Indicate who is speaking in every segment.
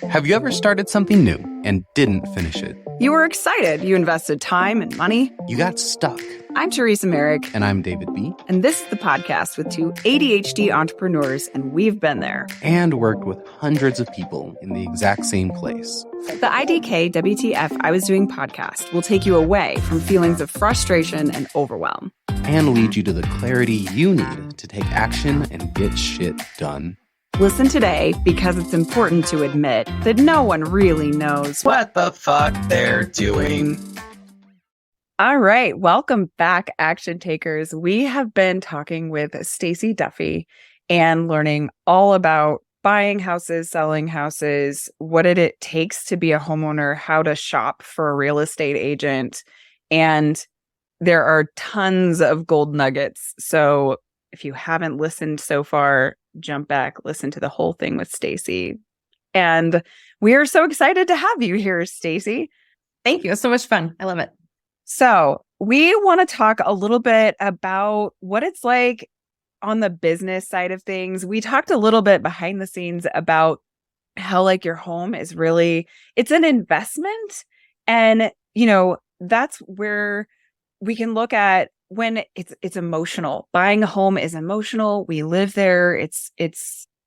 Speaker 1: Have you ever started something new and didn't finish it?
Speaker 2: You were excited. You invested time and money.
Speaker 1: You got stuck.
Speaker 2: I'm Teresa Merrick.
Speaker 1: And I'm David B.
Speaker 2: And this is the podcast with two ADHD entrepreneurs, and we've been there.
Speaker 1: And worked with hundreds of people in the exact same place.
Speaker 2: The IDKWTF I Was Doing podcast will take you away from feelings of frustration and overwhelm.
Speaker 1: And lead you to the clarity you need to take action and get shit done.
Speaker 2: Listen today because it's important to admit that no one really knows
Speaker 3: what the fuck they're doing.
Speaker 2: All right. Welcome back, action takers. We have been talking with Stacie Duffy and learning all about buying houses, selling houses, what it takes to be a homeowner, how to shop for a real estate agent. And there are tons of gold nuggets. So if you haven't listened so far, jump back, listen to the whole thing with Stacie. And we are so excited to have you here, Stacie.
Speaker 4: Thank you. It's so much fun. I love it.
Speaker 2: So we want to talk a little bit about what it's like on the business side of things. We talked a little bit behind the scenes about how like your home is really, it's an investment. And, you know, that's where we can look at when it's emotional. Buying a home is emotional. We live there.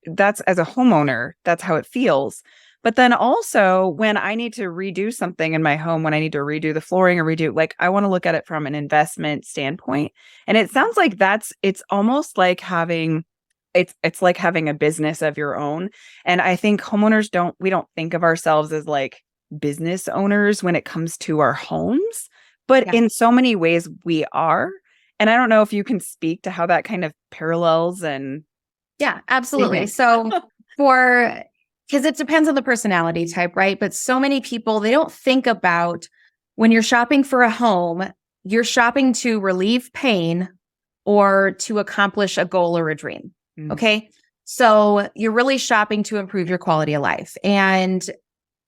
Speaker 2: That's as a homeowner, that's how it feels. But then also when I need to redo something in my home, when I need to redo the flooring or I want to look at it from an investment standpoint. And it sounds like it's almost like having, it's like having a business of your own. And I think homeowners we don't think of ourselves as like business owners when it comes to our homes, but in so many ways we are. And I don't know if you can speak to how that kind of parallels and.
Speaker 4: Yeah, absolutely. So because it depends on the personality type, right? But so many people, they don't think about when you're shopping for a home, you're shopping to relieve pain or to accomplish a goal or a dream. Okay. So you're really shopping to improve your quality of life. And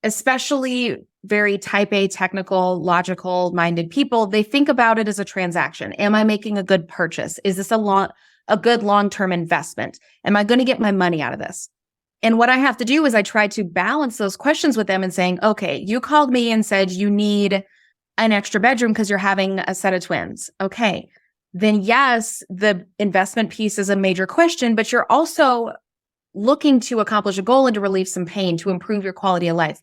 Speaker 4: especially very type A, technical, logical minded people, they think about it as a transaction. Am I making a good purchase? Is this a good long-term investment? Am I going to get my money out of this? And what I have to do is I try to balance those questions with them and saying, okay, you called me and said you need an extra bedroom because you're having a set of twins. Okay, then yes, the investment piece is a major question, but you're also looking to accomplish a goal and to relieve some pain, to improve your quality of life.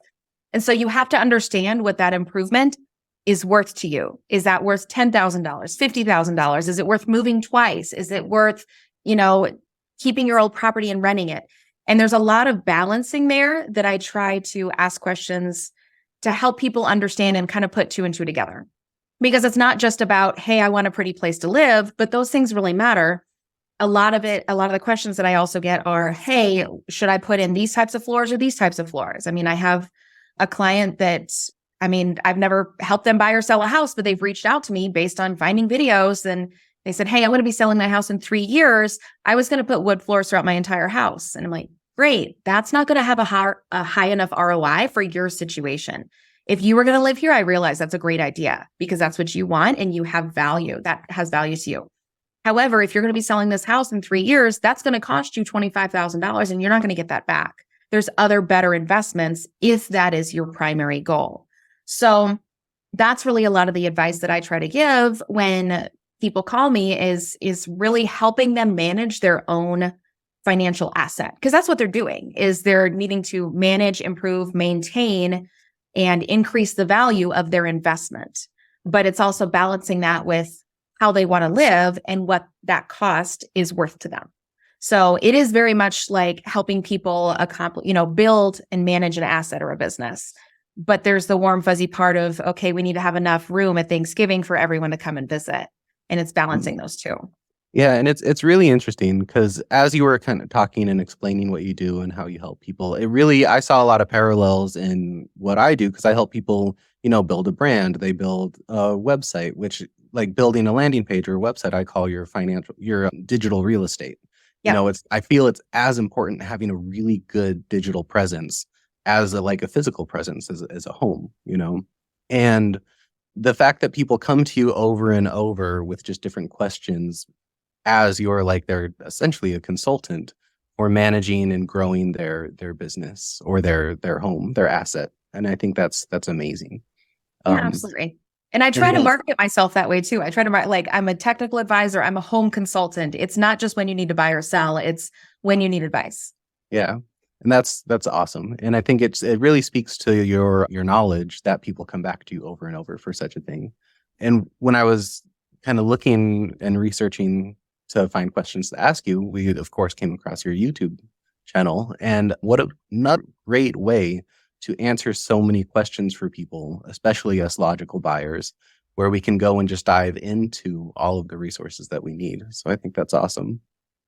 Speaker 4: And so you have to understand what that improvement is worth to you. Is that worth $10,000, $50,000? Is it worth moving twice? Is it worth, keeping your old property and renting it? And there's a lot of balancing there that I try to ask questions to help people understand and kind of put two and two together. Because it's not just about, hey, I want a pretty place to live, but those things really matter. A lot of the questions that I also get are, hey, should I put in these types of floors or these types of floors? I mean, I have a client I've never helped them buy or sell a house, but they've reached out to me based on finding videos. And they said, hey, I'm going to be selling my house in 3 years. I was going to put wood floors throughout my entire house. And I'm like, great. That's not going to have a high enough ROI for your situation. If you were going to live here, I realize that's a great idea because that's what you want and you have value. That has value to you. However, if you're going to be selling this house in 3 years, that's going to cost you $25,000 and you're not going to get that back. There's other better investments if that is your primary goal. So that's really a lot of the advice that I try to give when people call me is really helping them manage their own financial asset. Because that's what they're doing, is they're needing to manage, improve, maintain, and increase the value of their investment. But it's also balancing that with how they want to live and what that cost is worth to them. So it is very much like helping people build and manage an asset or a business. But there's the warm, fuzzy part of, okay, we need to have enough room at Thanksgiving for everyone to come and visit. And it's balancing those two.
Speaker 1: Yeah, and it's really interesting because as you were kind of talking and explaining what you do and how you help people, I saw a lot of parallels in what I do because I help people, build a brand. They build a website, which like building a landing page or a website, I call your digital real estate.
Speaker 4: Yeah.
Speaker 1: I feel it's as important having a really good digital presence as a physical presence as a home, and the fact that people come to you over and over with just different questions as they're essentially a consultant or managing and growing their business or their home, their asset. And I think that's amazing.
Speaker 4: Yeah, absolutely. And I try to market myself that way too. I try to like, I'm a technical advisor. I'm a home consultant. It's not just when you need to buy or sell. It's when you need advice.
Speaker 1: Yeah. And that's awesome. And I think it really speaks to your knowledge that people come back to you over and over for such a thing. And when I was kind of looking and researching to find questions to ask you, we of course came across your YouTube channel. And what a not great way to answer so many questions for people, especially us logical buyers, where we can go and just dive into all of the resources that we need. So I think that's awesome.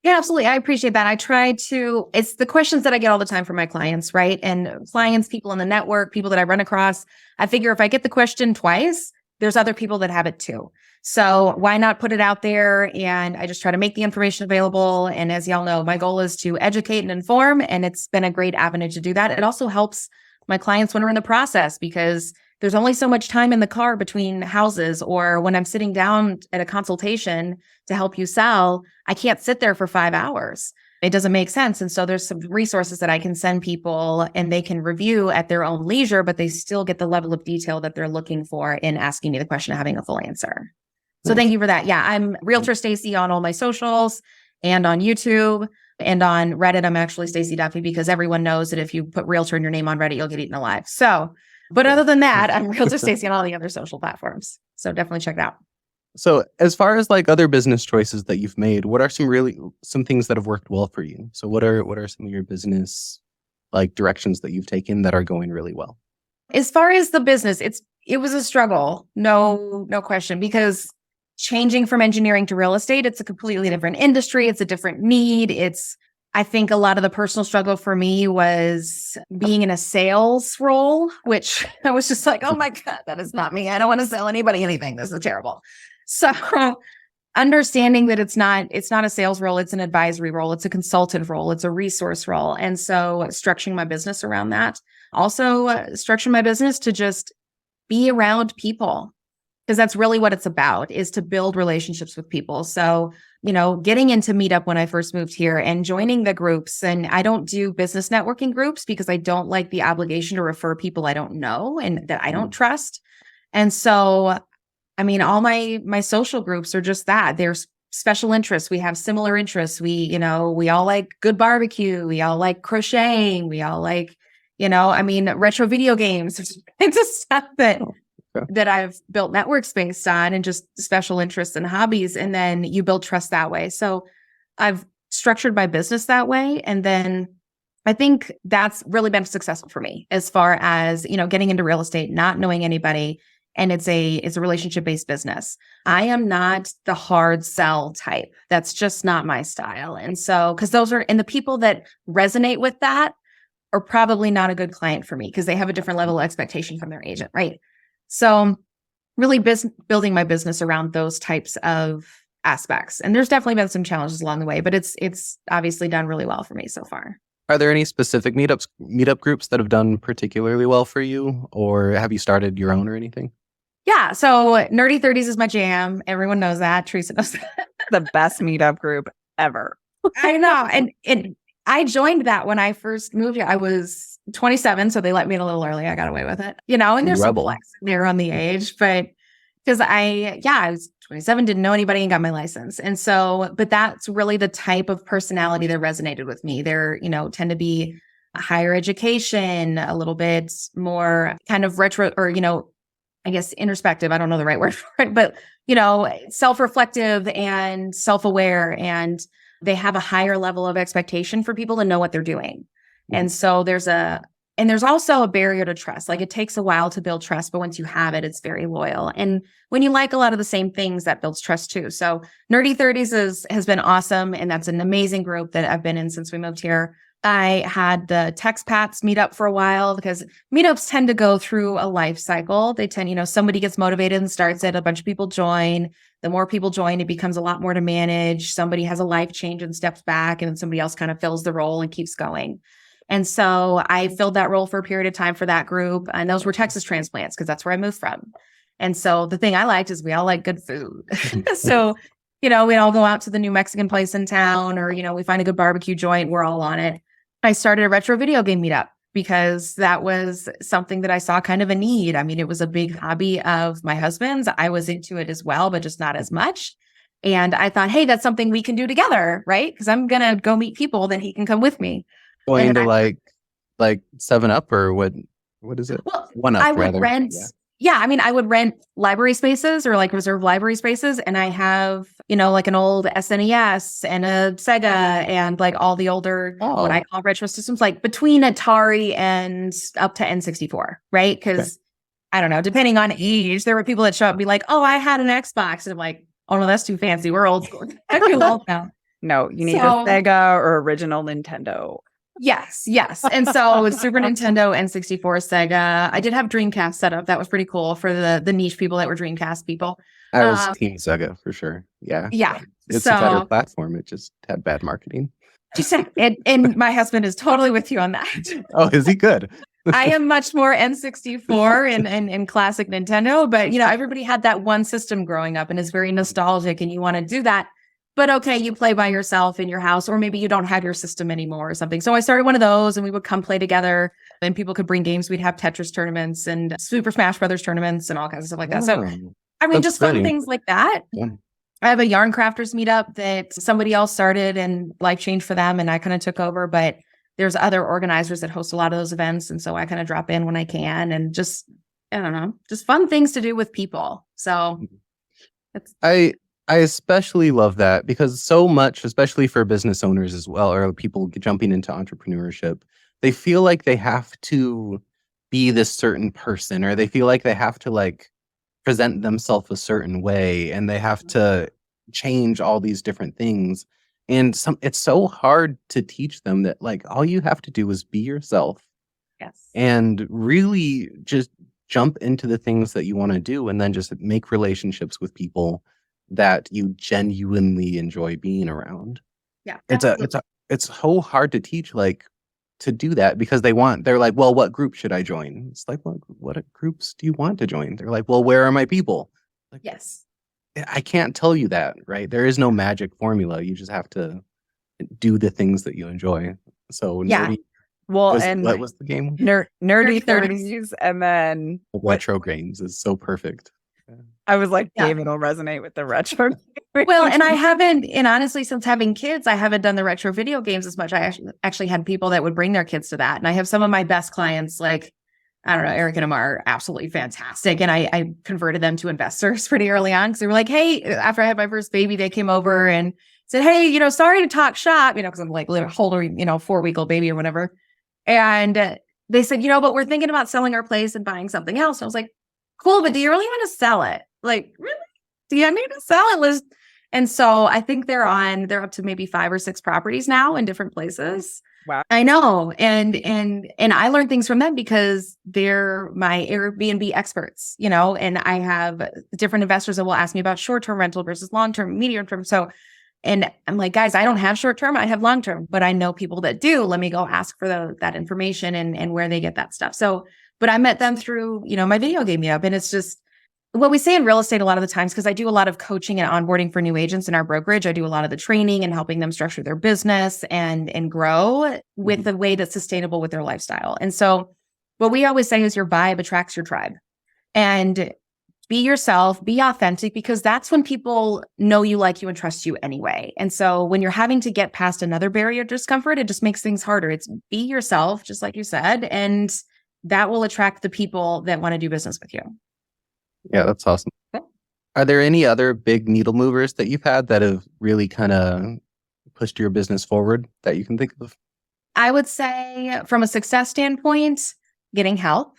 Speaker 4: Yeah, absolutely. I appreciate that. I try to, it's the questions that I get all the time from my clients, right? And clients, people in the network, people that I run across. I figure if I get the question twice, there's other people that have it too. So why not put it out there? And I just try to make the information available. And as y'all know, my goal is to educate and inform. And it's been a great avenue to do that. It also helps my clients when we're in the process, because there's only so much time in the car between houses, or when I'm sitting down at a consultation to help you sell, I can't sit there for 5 hours. It doesn't make sense. And so there's some resources that I can send people and they can review at their own leisure, but they still get the level of detail that they're looking for in asking me the question and having a full answer. So thank you for that. Yeah, I'm Realtor Stacie on all my socials and on YouTube. And on Reddit, I'm actually Stacie Duffy, because everyone knows that if you put Realtor in your name on Reddit, you'll get eaten alive. So, but other than that, I'm Realtor Stacie on all the other social platforms. So definitely check it out.
Speaker 1: So as far as like other business choices that you've made, what are some things that have worked well for you? So what are some of your business like directions that you've taken that are going really well?
Speaker 4: As far as the business, it was a struggle. No question, because changing from engineering to real estate, it's a completely different industry. It's a different need. I think a lot of the personal struggle for me was being in a sales role, which I was just like, oh my God, that is not me. I don't want to sell anybody anything. This is terrible. So understanding that it's not a sales role, it's an advisory role, it's a consultant role, it's a resource role. And so structuring my business around that. Also structuring my business to just be around people, because that's really what it's about, is to build relationships with people. So, getting into Meetup when I first moved here and joining the groups. And I don't do business networking groups because I don't like the obligation to refer people I don't know and that I don't trust. And so, all my social groups are just that. There's special interests. We have similar interests. We all like good barbecue. We all like crocheting. We all like, retro video games. It's just stuff that I've built networks based on, and just special interests and hobbies. And then you build trust that way. So I've structured my business that way. And then I think that's really been successful for me as far as, getting into real estate, not knowing anybody. And it's a relationship-based business. I am not the hard sell type. That's just not my style. And so, because and the people that resonate with that are probably not a good client for me, because they have a different level of expectation from their agent, right? So really building my business around those types of aspects. And there's definitely been some challenges along the way, but it's obviously done really well for me so far.
Speaker 1: Are there any specific meetup groups that have done particularly well for you, or have you started your own or anything?
Speaker 4: Yeah. So Nerdy 30s is my jam. Everyone knows that. Teresa knows that.
Speaker 2: The best meetup group ever.
Speaker 4: I know. And I joined that when I first moved here. I was 27, so they let me in a little early. I got away with it, and there's some flex there on the age, but because I was 27, didn't know anybody, and got my license. And so, but that's really the type of personality that resonated with me. They're, tend to be higher education, a little bit more kind of retro, or, I guess introspective. I don't know the right word for it, but, self-reflective and self-aware, and they have a higher level of expectation for people to know what they're doing. And so there's also a barrier to trust. Like, it takes a while to build trust, but once you have it, it's very loyal. And when you like a lot of the same things, that builds trust too. So Nerdy 30s has been awesome. And that's an amazing group that I've been in since we moved here. I had the Texpats meetup for a while, because meetups tend to go through a life cycle. They tend, somebody gets motivated and starts it, a bunch of people join. The more people join, it becomes a lot more to manage. Somebody has a life change and steps back, and then somebody else kind of fills the role and keeps going. And so I filled that role for a period of time for that group. And those were Texas transplants, because that's where I moved from. And so the thing I liked is we all like good food. So, we all go out to the new Mexican place in town, or, we find a good barbecue joint. We're all on it. I started a retro video game meetup because that was something that I saw kind of a need. I mean, it was a big hobby of my husband's. I was into it as well, but just not as much. And I thought, hey, that's something we can do together, right? Because I'm going to go meet people, then he can come with me.
Speaker 1: Going to like 7-Up or what is it?
Speaker 4: Well,
Speaker 1: 1-Up,
Speaker 4: I would
Speaker 1: rather.
Speaker 4: rent. Yeah, I mean, I would rent library spaces or like reserve library spaces. And I have, like an old SNES and a Sega and like all the older, what I call retro systems, like between Atari and up to N64, right? Because I don't know, depending on age, there were people that show up and be like, oh, I had an Xbox. And I'm like, oh no, that's too fancy. We're old school. I'm too old now.
Speaker 2: No, you need a Sega or original Nintendo.
Speaker 4: Yes. And so Super Nintendo, N64, Sega. I did have Dreamcast set up. That was pretty cool for the niche people that were Dreamcast people.
Speaker 1: I was Team Sega for sure. Yeah. It's a better platform. It just had bad marketing.
Speaker 4: And my husband is totally with you on that.
Speaker 1: Oh, is he good?
Speaker 4: I am much more N64 and classic Nintendo, but everybody had that one system growing up and is very nostalgic and you want to do that. But okay, you play by yourself in your house, or maybe you don't have your system anymore or something. So I started one of those and we would come play together and people could bring games. We'd have Tetris tournaments and Super Smash Brothers tournaments and all kinds of stuff like that. So, I mean, just fun things like that. Yeah. I have a yarn crafters meetup that somebody else started and life changed for them. And I kind of took over, but there's other organizers that host a lot of those events. And so I kind of drop in when I can and just, I don't know, just fun things to do with people. So
Speaker 1: I especially love that because so much, especially for business owners as well, or people jumping into entrepreneurship, they feel like they have to be this certain person, or they feel like they have to like present themselves a certain way, and they have to change all these different things. And it's so hard to teach them that like all you have to do is be yourself.
Speaker 4: Yes.
Speaker 1: And really just jump into the things that you want to do, and then just make relationships with people that you genuinely enjoy being around.
Speaker 4: Yeah.
Speaker 1: It's so hard to teach like to do that because they're like, well, what group should I join? It's like, what groups do you want to join? They're like, well, where are my people? Like,
Speaker 4: yes.
Speaker 1: I can't tell you that, right? There is no magic formula. You just have to do the things that you enjoy. So
Speaker 4: yeah.
Speaker 2: What
Speaker 1: was the game?
Speaker 2: Nerdy 30s, and then
Speaker 1: retro games is so perfect.
Speaker 2: I was like, David will resonate with the retro.
Speaker 4: Well, and I haven't, and honestly, since having kids, I haven't done the retro video games as much. I actually had people that would bring their kids to that. And I have some of my best clients, like, I don't know, Eric and Emma are absolutely fantastic. And I converted them to investors pretty early on because they were like, hey, after I had my first baby, they came over and said, hey, sorry to talk shop, because I'm like holding, 4-week-old baby or whatever. And they said, but we're thinking about selling our place and buying something else. And I was like, cool, but do you really want to sell it? Like, really? Do you need to sell it, Liz? And so I think they're up to maybe 5 or 6 properties now in different places.
Speaker 2: Wow.
Speaker 4: I know. And I learned things from them because they're my Airbnb experts, and I have different investors that will ask me about short-term rental versus long-term, medium-term. So, and I'm like, guys, I don't have short-term, I have long-term, but I know people that do. Let me go ask for that information and where they get that stuff. So, but I met them through, my video game meetup. And it's just what we say in real estate a lot of the times, because I do a lot of coaching and onboarding for new agents in our brokerage. I do a lot of the training and helping them structure their business and grow with a way that's sustainable with their lifestyle. And so what we always say is your vibe attracts your tribe. And be yourself, be authentic, because that's when people know you, like you, and trust you anyway. And so when you're having to get past another barrier of discomfort, it just makes things harder. It's be yourself, just like you said, and that will attract the people that want to do business with you.
Speaker 1: Yeah, that's awesome. Okay. Are there any other big needle movers that you've had that have really kind of pushed your business forward that you can think of?
Speaker 4: I would say from a success standpoint, getting help.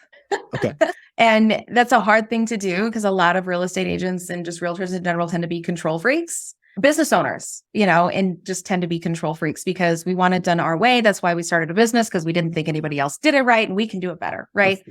Speaker 1: Okay.
Speaker 4: And that's a hard thing to do because a lot of real estate agents and just realtors in general tend to be control freaks. Business owners, and just tend to be control freaks because we want it done our way. That's why we started a business, because we didn't think anybody else did it right and we can do it better, right?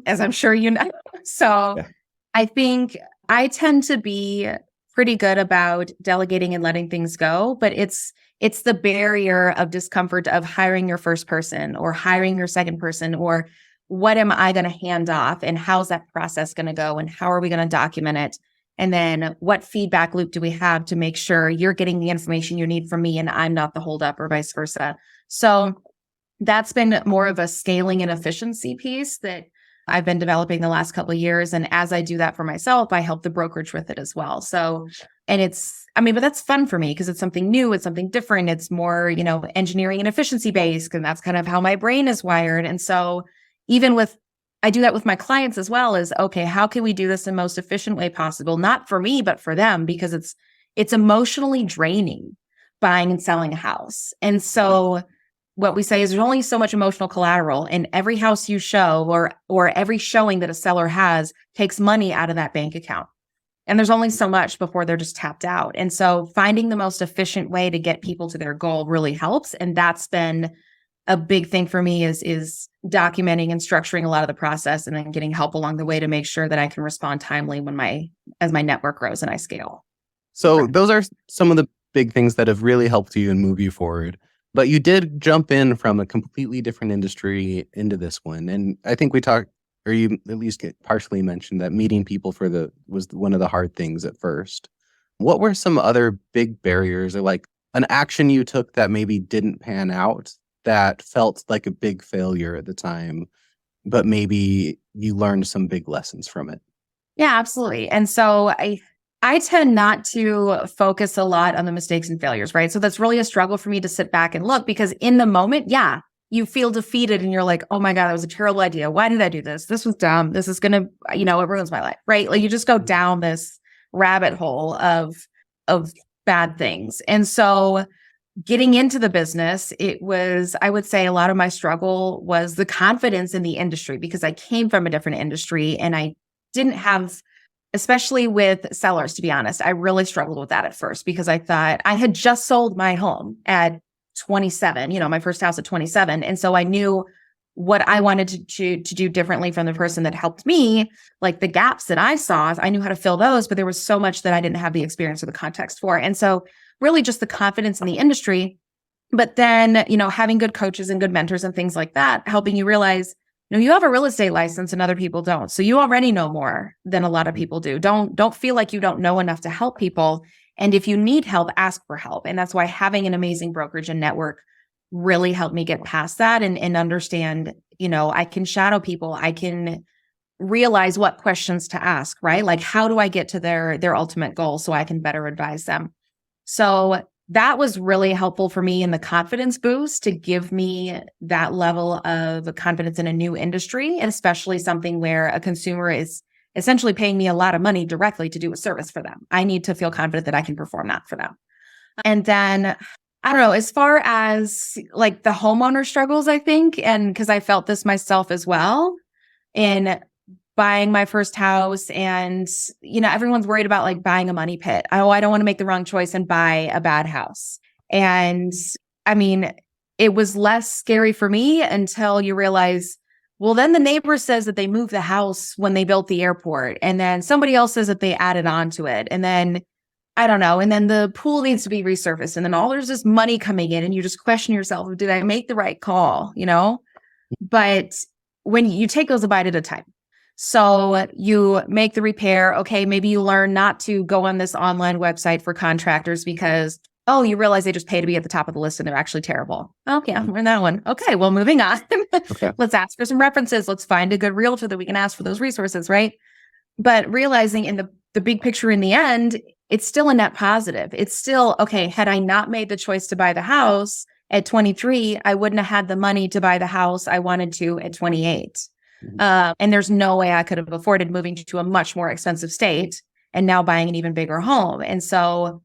Speaker 4: As I'm sure you know. So yeah. I think I tend to be pretty good about delegating and letting things go, but it's the barrier of discomfort of hiring your first person or hiring your second person, or what am I going to hand off and how's that process going to go and how are we going to document it? And then what feedback loop do we have to make sure you're getting the information you need from me and I'm not the holdup, or vice versa. So that's been more of a scaling and efficiency piece that I've been developing the last couple of years. And as I do that for myself, I help the brokerage with it as well. So, and but that's fun for me because it's something new. It's something different. It's more, engineering and efficiency based. And that's kind of how my brain is wired. And so I do that with my clients as well, is, okay, how can we do this in the most efficient way possible? Not for me, but for them, because it's emotionally draining buying and selling a house. And so what we say is there's only so much emotional collateral, and every house you show or every showing that a seller has takes money out of that bank account. And there's only so much before they're just tapped out. And so finding the most efficient way to get people to their goal really helps. And that's been a big thing for me, is documenting and structuring a lot of the process, and then getting help along the way to make sure that I can respond timely as my network grows and I scale.
Speaker 1: So those are some of the big things that have really helped you and move you forward. But you did jump in from a completely different industry into this one. And I think we talked, or you at least partially mentioned, that meeting people was one of the hard things at first. What were some other big barriers, or like an action you took that maybe didn't pan out, that felt like a big failure at the time, but maybe you learned some big lessons from it?
Speaker 4: Yeah, absolutely. And so I tend not to focus a lot on the mistakes and failures, right? So that's really a struggle for me to sit back and look, because in the moment, yeah, you feel defeated and you're like, oh my God, that was a terrible idea. Why did I do this? This was dumb. This is going to, it ruins my life, right? Like you just go down this rabbit hole of bad things. And so getting into the business, I would say a lot of my struggle was the confidence in the industry, because I came from a different industry and I didn't have, especially with sellers, to be honest, I really struggled with that at first, because I thought I had just sold my home at 27, my first house at 27. And so I knew what I wanted to do differently from the person that helped me, like the gaps that I saw, I knew how to fill those, but there was so much that I didn't have the experience or the context for. And so really just the confidence in the industry, but then, having good coaches and good mentors and things like that, helping you realize, you have a real estate license and other people don't. So you already know more than a lot of people do. Don't feel like you don't know enough to help people. And if you need help, ask for help. And that's why having an amazing brokerage and network really helped me get past that and understand, I can shadow people. I can realize what questions to ask, right? Like, how do I get to their ultimate goal so I can better advise them? So that was really helpful for me in the confidence boost, to give me that level of confidence in a new industry, and especially something where a consumer is essentially paying me a lot of money directly to do a service for them. I need to feel confident that I can perform that for them. And then, I don't know, as far as like the homeowner struggles, I think, and because I felt this myself as well in buying my first house, and, everyone's worried about like buying a money pit. Oh, I don't want to make the wrong choice and buy a bad house. And I mean, it was less scary for me until you realize, well, then the neighbor says that they moved the house when they built the airport. And then somebody else says that they added on to it. And then, I don't know. And then the pool needs to be resurfaced. And then there's this money coming in and you just question yourself, did I make the right call? But when you take those a bite at a time. So you make the repair. Okay, maybe you learn not to go on this online website for contractors because, you realize they just pay to be at the top of the list and they're actually terrible. Oh, yeah, we're in that one. Okay, well, moving on.
Speaker 1: Okay.
Speaker 4: Let's ask for some references. Let's find a good realtor that we can ask for those resources, right? But realizing in the big picture in the end, it's still a net positive. It's still, okay, had I not made the choice to buy the house at 23, I wouldn't have had the money to buy the house I wanted to at 28. And there's no way I could have afforded moving to a much more expensive state and now buying an even bigger home. And so,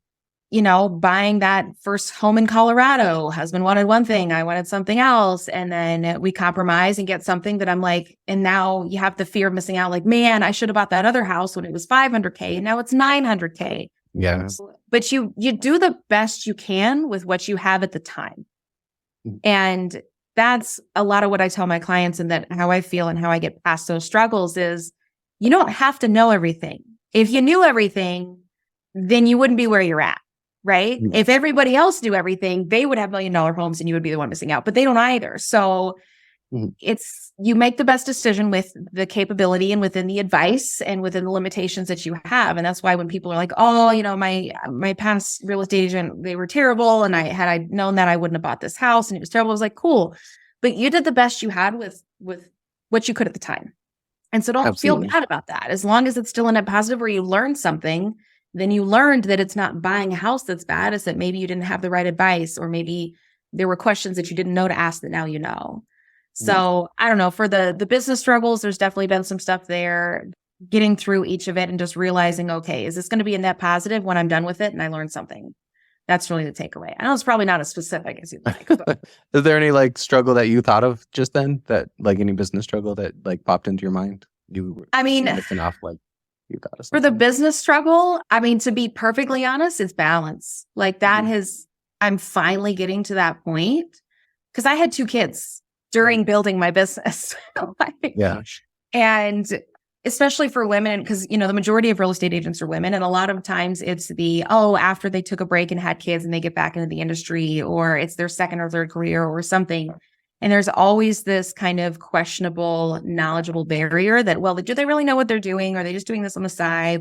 Speaker 4: buying that first home in Colorado, husband wanted one thing, I wanted something else. And then we compromise and get something that I'm like, and now you have the fear of missing out. Like, man, I should have bought that other house when it was $500K and now it's $900K.
Speaker 1: Yeah.
Speaker 4: But you do the best you can with what you have at the time. And that's a lot of what I tell my clients, and that how I feel and how I get past those struggles is you don't have to know everything. If you knew everything, then you wouldn't be where you're at, right?
Speaker 1: Mm-hmm.
Speaker 4: If everybody else knew everything, they would have $1 million homes and you would be the one missing out, but they don't either. So
Speaker 1: Mhm.
Speaker 4: You make the best decision with the capability and within the advice and within the limitations that you have. And that's why when people are like, oh, my past real estate agent, they were terrible. And had I known that, I wouldn't have bought this house and it was terrible. I was like, cool. But you did the best you had with what you could at the time. And so don't feel
Speaker 1: Absolutely.
Speaker 4: bad about that. As long as it's still a net positive where you learned something, then you learned that it's not buying a house that's bad. It's that maybe you didn't have the right advice, or maybe there were questions that you didn't know to ask that now you know. So I don't know, for the business struggles, there's definitely been some stuff there, getting through each of it and just realizing, okay, is this going to be a net positive when I'm done with it and I learned something? That's really the takeaway. I know it's probably not as specific as you'd like. But
Speaker 1: Is there any like struggle that you thought of just then, that like any business struggle that like popped into your mind?
Speaker 4: I mean,
Speaker 1: listen off like you thought of
Speaker 4: for the
Speaker 1: something.
Speaker 4: business struggle, I mean, to be perfectly honest, it's balance. Like that I'm finally getting to that point because I had 2 kids during building my business.
Speaker 1: Yeah.
Speaker 4: And especially for women, because, the majority of real estate agents are women. And a lot of times it's after they took a break and had kids and they get back into the industry, or it's their second or third career or something. And there's always this kind of questionable, knowledgeable barrier that, well, do they really know what they're doing? Are they just doing this on the side?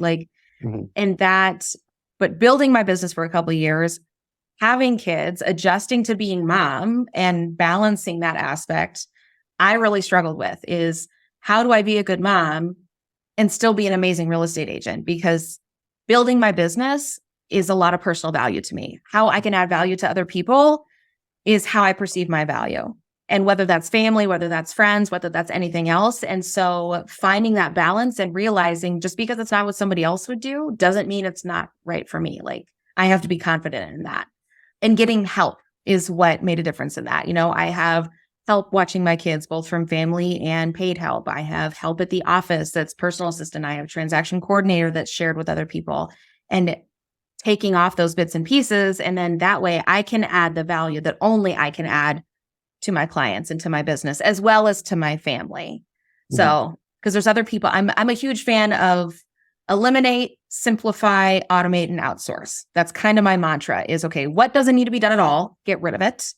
Speaker 4: But building my business for a couple of years, having kids, adjusting to being mom and balancing that aspect, I really struggled with is how do I be a good mom and still be an amazing real estate agent? Because building my business is a lot of personal value to me. How I can add value to other people is how I perceive my value. And whether that's family, whether that's friends, whether that's anything else. And so finding that balance and realizing just because it's not what somebody else would do doesn't mean it's not right for me. Like I have to be confident in that. And getting help is what made a difference in that. I have help watching my kids, both from family and paid help. I have help at the office that's personal assistant. I have a transaction coordinator that's shared with other people, and taking off those bits and pieces. And then that way I can add the value that only I can add to my clients and to my business, as well as to my family. So, because there's other people, I'm a huge fan of eliminate, simplify, automate, and outsource. That's kind of my mantra is, okay, what doesn't need to be done at all? Get rid of it.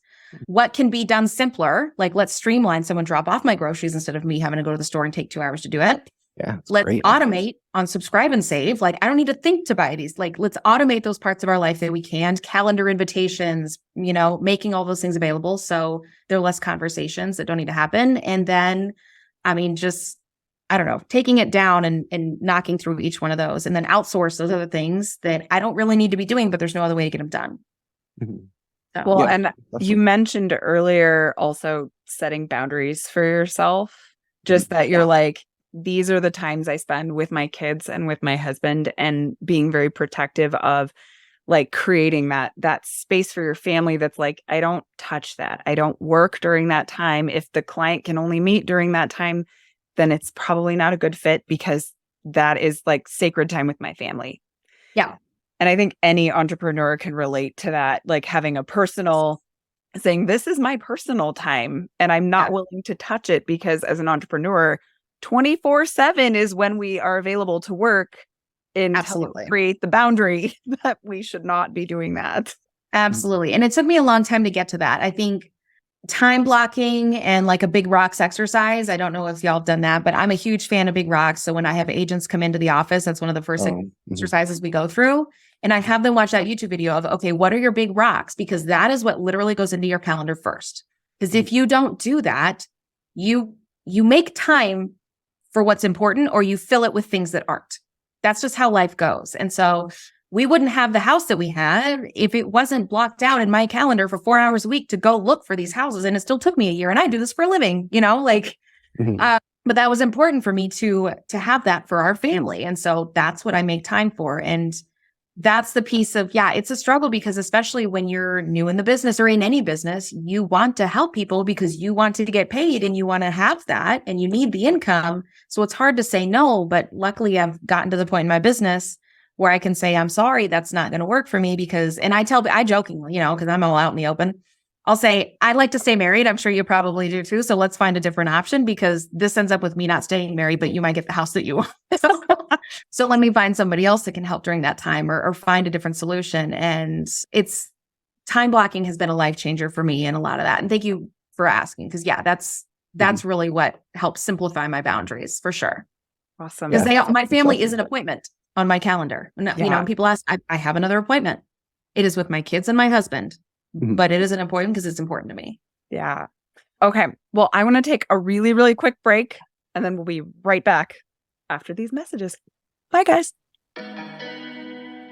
Speaker 4: What can be done simpler? Like let's streamline someone drop off my groceries instead of me having to go to the store and take 2 hours to do it.
Speaker 1: Yeah.
Speaker 4: Let's automate on subscribe and save. Like I don't need to think to buy these. Like let's automate those parts of our life that we can. Calendar invitations, making all those things available. So there are less conversations that don't need to happen. And then, I don't know, taking it down and knocking through each one of those, and then outsource those other things that I don't really need to be doing, but there's no other way to get them done. So,
Speaker 2: well, and you mentioned earlier also setting boundaries for yourself, just that you're like, these are the times I spend with my kids and with my husband, and being very protective of like creating that space for your family. That's like, I don't touch that. I don't work during that time. If the client can only meet during that time, then it's probably not a good fit, because that is like sacred time with my family.
Speaker 4: Yeah.
Speaker 2: And I think any entrepreneur can relate to that, like having a personal saying, this is my personal time and I'm not willing to touch it, because as an entrepreneur, 24/7 is when we are available to work, and create the boundary that we should not be doing that.
Speaker 4: Absolutely. And it took me a long time to get to that. I think time blocking and like a big rocks exercise. I don't know if y'all have done that, but I'm a huge fan of big rocks. So when I have agents come into the office, that's one of the first exercises we go through. And I have them watch that YouTube video of, okay, what are your big rocks? Because that is what literally goes into your calendar first. Because if you don't do that, you make time for what's important, or you fill it with things that aren't. That's just how life goes. And so we wouldn't have the house that we had if it wasn't blocked out in my calendar for 4 hours a week to go look for these houses. And it still took me a year, and I do this for a living, but that was important for me to have that for our family. And so that's what I make time for. And that's the piece of, it's a struggle, because especially when you're new in the business or in any business, you want to help people because you want to get paid and you want to have that and you need the income. So it's hard to say no, but luckily I've gotten to the point in my business where I can say, I'm sorry, that's not going to work for me, because, and I jokingly, because I'm all out in the open, I'll say, I'd like to stay married. I'm sure you probably do too. So let's find a different option, because this ends up with me not staying married, but you might get the house that you want. So let me find somebody else that can help during that time, or find a different solution. And time blocking has been a life changer for me in a lot of that. And thank you for asking, because that's That's really what helps simplify my boundaries for sure.
Speaker 2: Awesome.
Speaker 4: Because my family is an appointment on my calendar. You know, when people ask, I have another appointment. It is with my kids and my husband, but it is an appointment because it's important to me.
Speaker 2: Yeah. Okay. Well, I want to take a really, really quick break and then we'll be right back after these messages. Bye, guys.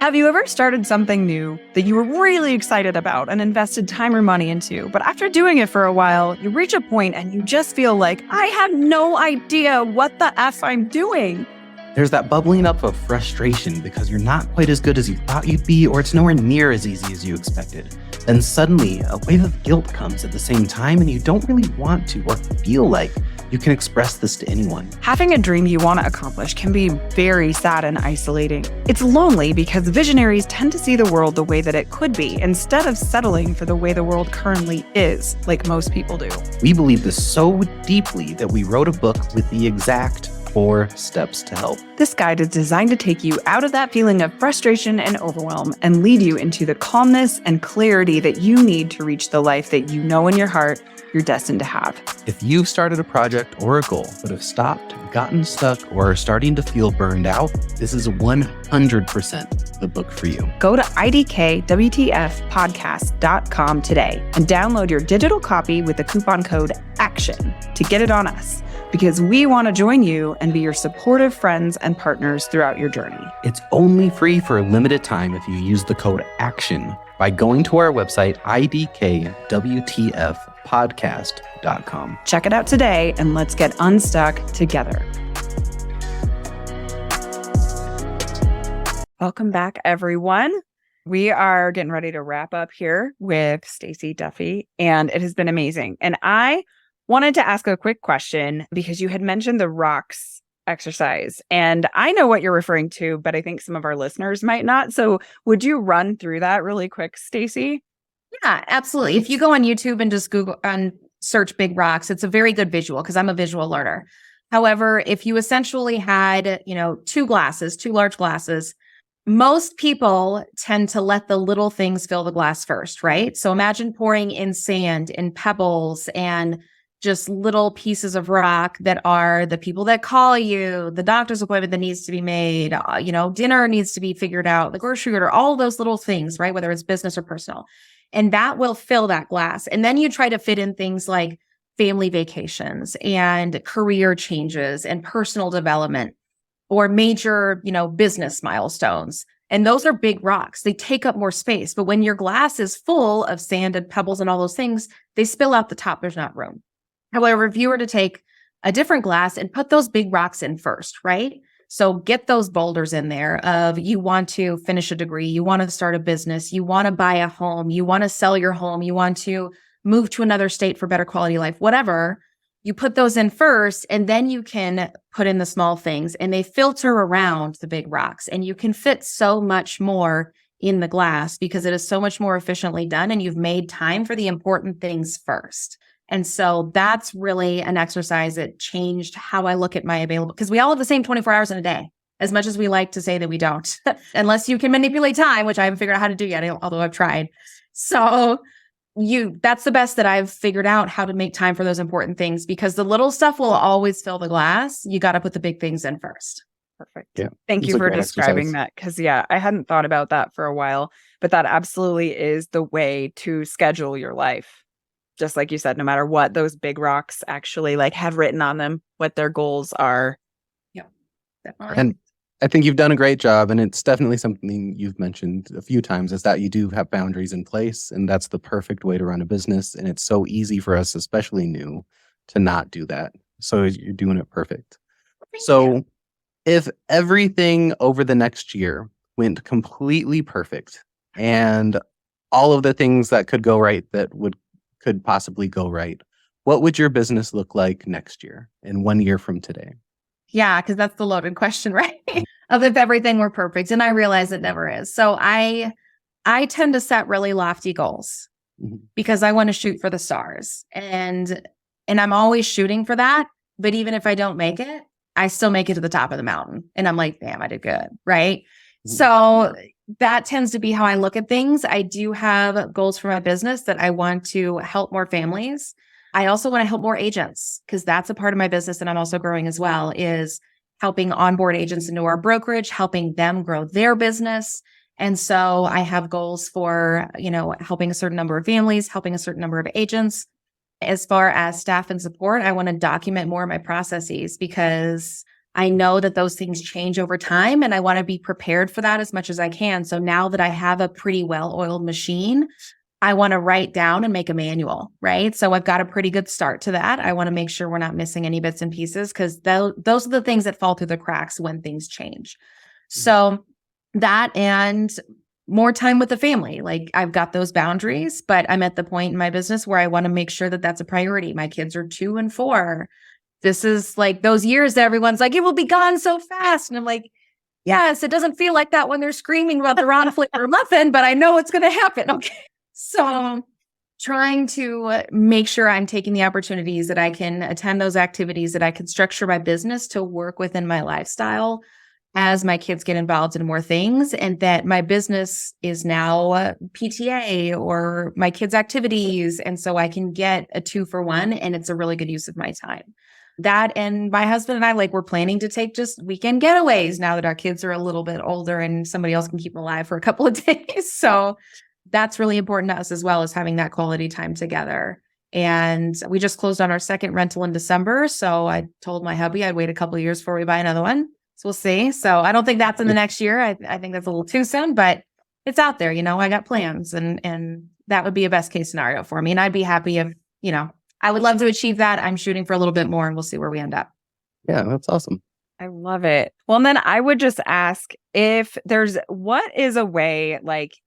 Speaker 2: Have you ever started something new that you were really excited about and invested time or money into, but after doing it for a while, you reach a point and you just feel like, I have no idea what the F I'm doing?
Speaker 1: There's that bubbling up of frustration because you're not quite as good as you thought you'd be, or it's nowhere near as easy as you expected. Then suddenly, a wave of guilt comes at the same time, and you don't really want to or feel like you can express this to anyone.
Speaker 2: Having a dream you want to accomplish can be very sad and isolating. It's lonely because visionaries tend to see the world the way that it could be instead of settling for the way the world currently is, like most people do.
Speaker 1: We believe this so deeply that we wrote a book with the exact 4 steps to help.
Speaker 2: This guide is designed to take you out of that feeling of frustration and overwhelm and lead you into the calmness and clarity that you need to reach the life that you know in your heart you're destined to have.
Speaker 1: If you've started a project or a goal but have stopped, gotten stuck, or are starting to feel burned out, this is 100% the book for you.
Speaker 2: Go to IDKWTFpodcast.com today and download your digital copy with the coupon code ACTION to get it on us, because we want to join you and be your supportive friends and partners throughout your journey.
Speaker 1: It's only free for a limited time if you use the code ACTION by going to our website, IDKWTFpodcast.com.
Speaker 2: Check it out today and let's get unstuck together. Welcome back, everyone. We are getting ready to wrap up here with Stacie Duffy, and it has been amazing. And I wanted to ask a quick question because you had mentioned the rocks exercise, and I know what you're referring to, but I think some of our listeners might not. So would you run through that really quick, Stacie?
Speaker 4: Yeah, absolutely. If you go on YouTube and just Google and search big rocks, it's a very good visual because I'm a visual learner. However, if you essentially had, 2 large glasses, most people tend to let the little things fill the glass first, right? So imagine pouring in sand and pebbles and just little pieces of rock that are the people that call you, the doctor's appointment that needs to be made, dinner needs to be figured out, the grocery order, all those little things, right? Whether it's business or personal. And that will fill that glass. And then you try to fit in things like family vacations and career changes and personal development or major, business milestones. And those are big rocks. They take up more space. But when your glass is full of sand and pebbles and all those things, they spill out the top. There's not room. However, if you were to take a different glass and put those big rocks in first, right? So get those boulders in there of you want to finish a degree, you want to start a business, you want to buy a home, you want to sell your home, you want to move to another state for better quality life, whatever. You put those in first, and then you can put in the small things, and they filter around the big rocks, and you can fit so much more in the glass because it is so much more efficiently done, and you've made time for the important things first. And so that's really an exercise that changed how I look at my available, because we all have the same 24 hours in a day, as much as we like to say that we don't, unless you can manipulate time, which I haven't figured out how to do yet, although I've tried. So that's the best that I've figured out, how to make time for those important things, because the little stuff will always fill the glass. You got to put the big things in first.
Speaker 2: Perfect.
Speaker 1: Yeah.
Speaker 2: Thank you for describing that. Because I hadn't thought about that for a while, but that absolutely is the way to schedule your life. Just like you said, no matter what those big rocks actually have written on them, what their goals are.
Speaker 4: Yeah. Definitely.
Speaker 1: And I think you've done a great job, and it's definitely something you've mentioned a few times, is that you do have boundaries in place, and that's the perfect way to run a business. And it's so easy for us, especially new, to not do that. So you're doing it perfect. So if everything over the next year went completely perfect and all of the things that could go right could possibly go right, what would your business look like next year and 1 year from today?
Speaker 4: Yeah, because that's the loaded question, right? Of if everything were perfect. And I realize it never is. So I tend to set really lofty goals because I want to shoot for the stars. And I'm always shooting for that. But even if I don't make it, I still make it to the top of the mountain. And I'm like, damn, I did good, right? So that tends to be how I look at things. I do have goals for my business that I want to help more families. I also want to help more agents because that's a part of my business and I'm also growing as well, is helping onboard agents into our brokerage, helping them grow their business. And so I have goals for, helping a certain number of families, helping a certain number of agents. As far as staff and support, I want to document more of my processes because I know that those things change over time and I want to be prepared for that as much as I can. So now that I have a pretty well-oiled machine, I want to write down and make a manual, right? So I've got a pretty good start to that. I want to make sure we're not missing any bits and pieces because those are the things that fall through the cracks when things change. So that and more time with the family. Like I've got those boundaries, but I'm at the point in my business where I want to make sure that that's a priority. My kids are 2 and 4. This is like those years that everyone's like, it will be gone so fast. And I'm like, yes, it doesn't feel like that when they're screaming about the wrong flavor muffin, but I know it's going to happen. Okay. So trying to make sure I'm taking the opportunities that I can attend those activities, that I can structure my business to work within my lifestyle as my kids get involved in more things, and that my business is now PTA or my kids' activities. And so I can get a 2-for-1 and it's a really good use of my time. That and my husband and I, we're planning to take just weekend getaways now that our kids are a little bit older and somebody else can keep them alive for a couple of days. So that's really important to us as well, as having that quality time together. And we just closed on our second rental in December. So I told my hubby I'd wait a couple of years before we buy another one. So we'll see. So I don't think that's in the next year. I think that's a little too soon, but it's out there. I got plans and that would be a best case scenario for me. And I'd be happy if, I would love to achieve that. I'm shooting for a little bit more and we'll see where we end up.
Speaker 1: Yeah, that's awesome.
Speaker 2: I love it. Well, and then I would just ask what is a way,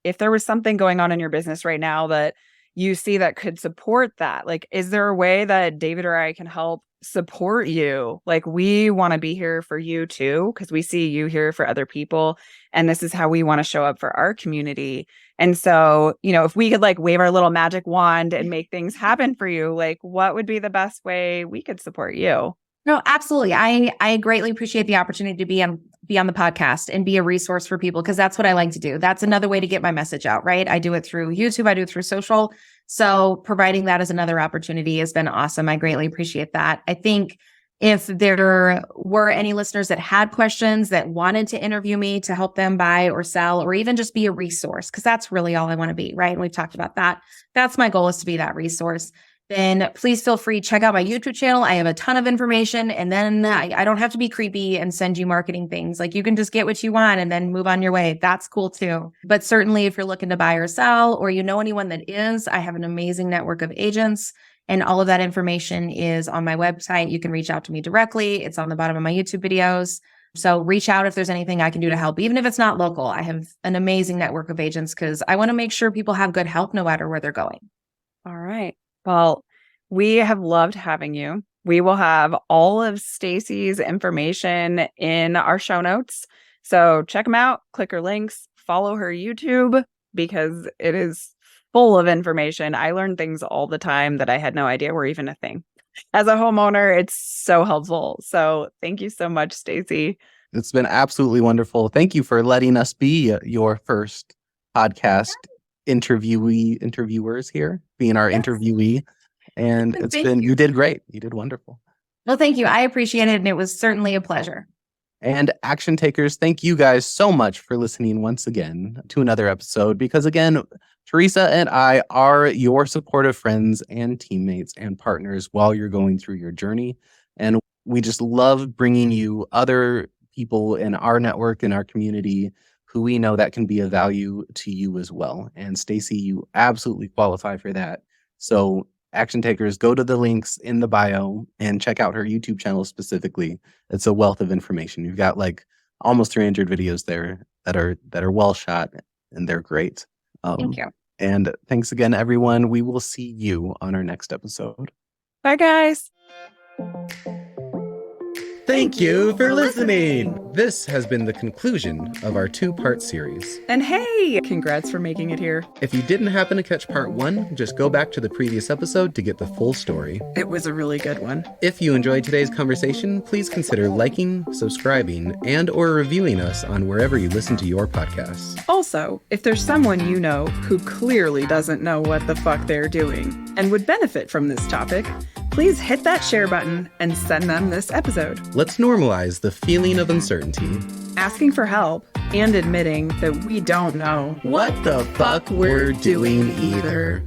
Speaker 2: if there was something going on in your business right now that you see that could support that? Is there a way that David or I can help support you? We want to be here for you too, because we see you here for other people. And this is how we want to show up for our community. And so, if we could wave our little magic wand and make things happen for you, what would be the best way we could support you?
Speaker 4: No, absolutely. I greatly appreciate the opportunity to be on the podcast and be a resource for people because that's what I like to do. That's another way to get my message out, right? I do it through YouTube. I do it through social. So providing that as another opportunity has been awesome. I greatly appreciate that. I think if there were any listeners that had questions that wanted to interview me to help them buy or sell or even just be a resource, because that's really all I want to be, right? And we've talked about that. That's my goal, is to be that resource. Then please feel free to check out my YouTube channel. I have a ton of information, and then I don't have to be creepy and send you marketing things. You can just get what you want and then move on your way. That's cool too. But certainly if you're looking to buy or sell, or anyone that is, I have an amazing network of agents, and all of that information is on my website. You can reach out to me directly. It's on the bottom of my YouTube videos. So reach out if there's anything I can do to help, even if it's not local. I have an amazing network of agents because I want to make sure people have good help no matter where they're going.
Speaker 2: All right. Well, we have loved having you. We will have all of Stacie's information in our show notes. So check them out, click her links, follow her YouTube because it is full of information. I learn things all the time that I had no idea were even a thing. As a homeowner, it's so helpful. So thank you so much, Stacie.
Speaker 1: It's been absolutely wonderful. Thank you for letting us be your first podcast interviewers here, being our interviewee. And you did great. You did wonderful.
Speaker 4: Well, thank you. I appreciate it. And it was certainly a pleasure.
Speaker 1: And action takers, thank you guys so much for listening once again to another episode, because again, Teresa and I are your supportive friends and teammates and partners while you're going through your journey. And we just love bringing you other people in our network, in our community, who we know that can be of value to you as well. And Stacie, you absolutely qualify for that. So action takers, go to the links in the bio and check out her YouTube channel specifically. It's a wealth of information. You've got almost 300 videos there that are well shot, and they're great.
Speaker 4: Thank you.
Speaker 1: And thanks again, everyone. We will see you on our next episode.
Speaker 2: Bye, guys.
Speaker 3: Thank you for listening.
Speaker 1: This has been the conclusion of our 2-part series.
Speaker 2: And hey, congrats for making it here.
Speaker 1: If you didn't happen to catch part 1, just go back to the previous episode to get the full story.
Speaker 2: It was a really good one.
Speaker 1: If you enjoyed today's conversation, please consider liking, subscribing, and or reviewing us on wherever you listen to your podcasts.
Speaker 2: Also, if there's someone you know who clearly doesn't know what the fuck they're doing and would benefit from this topic, please hit that share button and send them this episode.
Speaker 1: Let's normalize the feeling of uncertainty.
Speaker 2: Asking for help and admitting that we don't know
Speaker 1: What the fuck we're doing either.